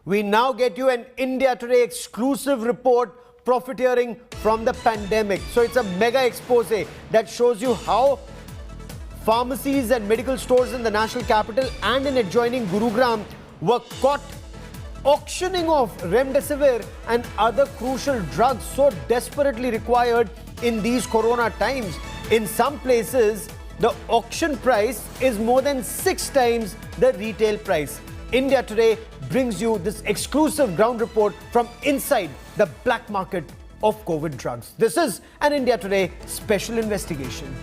we now get you an India Today exclusive report profiteering from the pandemic. So it's a mega expose that shows you how pharmacies and medical stores in the national capital and in adjoining Gurugram were caught auctioning off remdesivir and other crucial drugs so desperately required in these corona times. In some places, the auction price is more than 6 times the retail price. India Today brings you this exclusive ground report from inside the black market of COVID drugs. This is an India Today special investigation.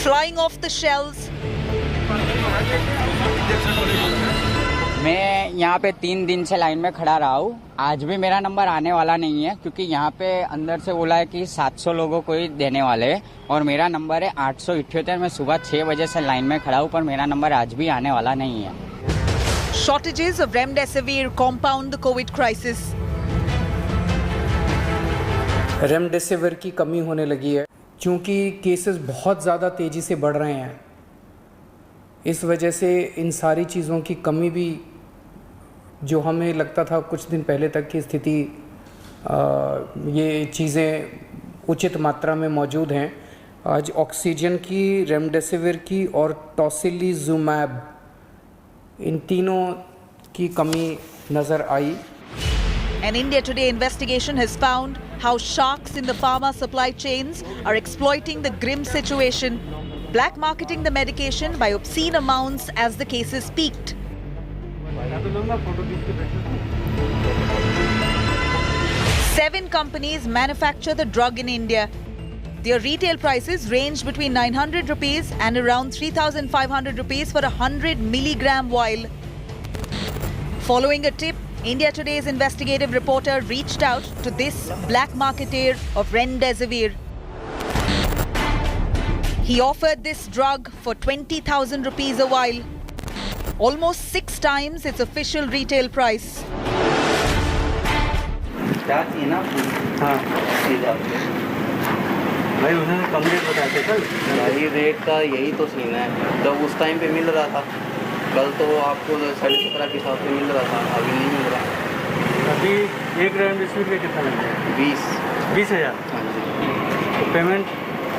Flying off the shelves. मैं यहाँ पे 3 दिन से line में खड़ा रहा हूँ। आज भी मेरा नंबर आने वाला नहीं है क्योंकि यहाँ पे अंदर से बोला है कि 700 लोगों को ही देने वाले हैं और मेरा नंबर है 878। मैं सुबह 6 बजे से लाइन में खड़ा हूँ पर मेरा नंबर आज भी आने वाला नहीं है। Shortages of remdesivir compound the COVID crisis. Remdesivir की कमी होने लगी है क्योंकि केसेस बहुत ज़्यादा तेज़ी से बढ़ रहे हैं। इस वजह से इन सारी चीज़ों की कमी भी, जो हमें लगता था कुछ दिन पहले तक की स्थिति, ये चीज़ें उचित मात्रा में मौजूद हैं। आज ऑक्सीजन की, रेमडेसिविर की और टोसिलिजुमैब, इन तीनों की कमी नज़र आई। An India Today investigation has found how sharks in the pharma supply chains are exploiting the grim situation, black marketing the medication by obscene amounts as the cases peaked. Seven companies manufacture the drug in India. Their retail prices range between 900 rupees and around 3,500 rupees for a 100 milligram vial. Following a tip, India Today's investigative reporter reached out to this black marketeer of remdesivir. He offered this drug for 20,000 rupees a vial, almost 6 times its official retail price. भाई उन्होंने कम rate बताया था कल। भाई rate का यही तो scene है, जब उस टाइम पे मिल रहा था, कल तो आपको 17.5 के हिसाब से मिल रहा था, अभी नहीं मिल रहा। अभी 1 रेमडेसिविर का कितना लग गया? 20,000। हाँ जी। तो पेमेंट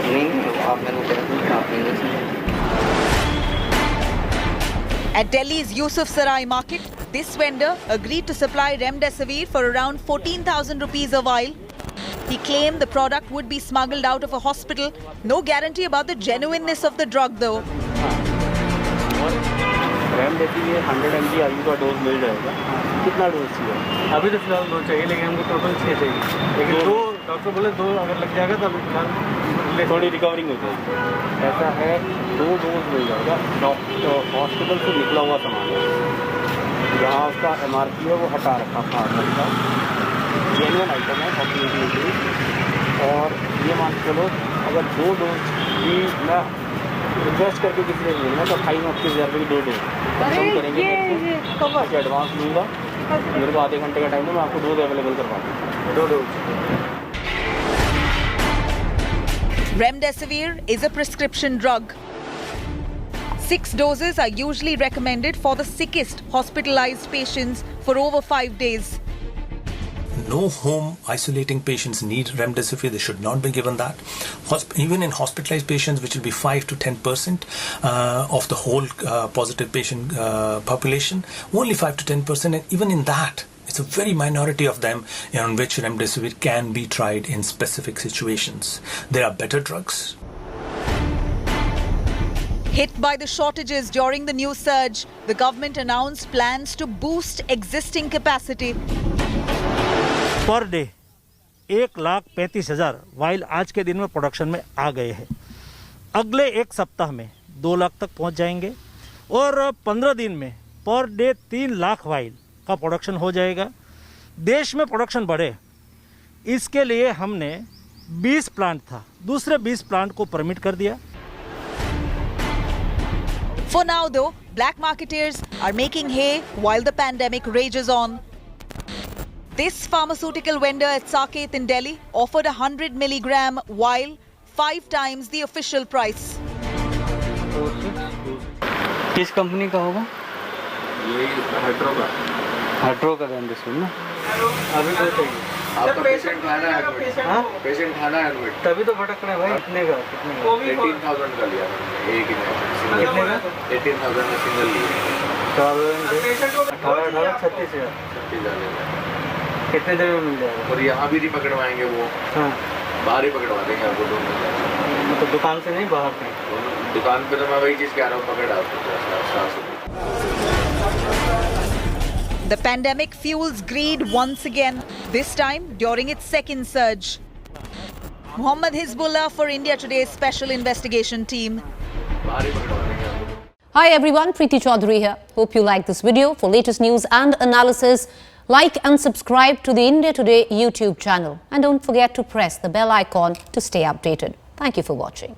नहीं, आप मेरे को करें, आप payment. At Delhi's Yusufsarai market, this vendor agreed to supply remdesivir for around 14,000 rupees a vial. He claimed the product would be smuggled out of a hospital. No guarantee about the genuineness of the drug though. Remdesivir 100 mg आयु का dose मिल जाएगा। कितना dose चाहिए? अभी तो फिलहाल 2 चाहिए, लेकिन हमको टोटल 6 चाहिए। लेकिन 2 डॉक्टर बोले 2 अगर लग जाएगा तो अभी फिलहाल थोड़ी रिकवरिंग हो जाएगी। ऐसा है 2 डोज मिल जाएगा। डॉक्टर हॉस्पिटल से निकला हुआ सामान है, जहाँ उसका MRP है वो हटा रखा फार्मेसी का, जेन्युइन आइटम है ऑक्सीजन। और ये मान के चलो अगर 2 डोज भी मैं रिक्वेस्ट करके किसी से मिलना तो 28,000 रुपये की 2 डोज कम करेंगे। मैं एडवांस लूँगा, मेरे को आधे घंटे का टाइम है, मैं आपको डोज अवेलेबल करवा दूँ। 2 dose. Remdesivir is a prescription drug. 6 doses are usually recommended for the sickest hospitalized patients for over 5 days. No home isolating patients need remdesivir. They should not be given that. Even in hospitalized patients, which will be 5 to 10% of the whole positive patient population, only 5 to 10%, and even in that, it's a very minority of them on which remdesivir can be tried in specific situations. There are better drugs. Hit by the shortages during the new surge, the government announced plans to boost existing capacity. Per day 1,35,000 while आज के दिन में production में आ गए हैं। अगले 1 सप्ताह में 2 लाख तक पहुंच जाएंगे और 15 दिन में पर डे 3 लाख वाइल का प्रोडक्शन हो जाएगा। देश में प्रोडक्शन बढ़े, इसके लिए हमने 20 प्लांट था, दूसरे 20 प्लांट को परमिट कर दिया। For now though, black marketeers are making hay while the pandemic rages on. This pharmaceutical vendor at Saket in Delhi offered 100 milligram vial, 5 times the official price. किस कंपनी का होगा? ये hydro का remdesivir ना? अभी तो चाहिए। आपका पेशेंट खाना है एडमिट। हाँ? पेशेंट खाना है एडमिट। तभी तो भटक रहे भाई। कितने का? 18,000 का लिया मैंने एक ही में। कितने का? 18,000 में सिंगल लिया। 18 36,000। कितने देर में मिल जाएगा? और यहाँ भी नहीं पकड़वाएंगे वो। हाँ। बाहर ही पकड़वा देंगे आपको दोनों। मतलब दुकान से नहीं, बाहर से। दुकान पे तो मैं वही चीज़ कह रहा हूँ, पकड़ आपको। The pandemic fuels greed once again, this time during its second surge. Muhammad Hizbullah for India Today's special investigation team. बाहर ही पकड़वा देंगे आपको। Hi everyone, Preeti Chaudhary here. Hope you like this video. For latest news and analysis, like and subscribe to the India Today YouTube channel. And don't forget to press the bell icon to stay updated. Thank you for watching.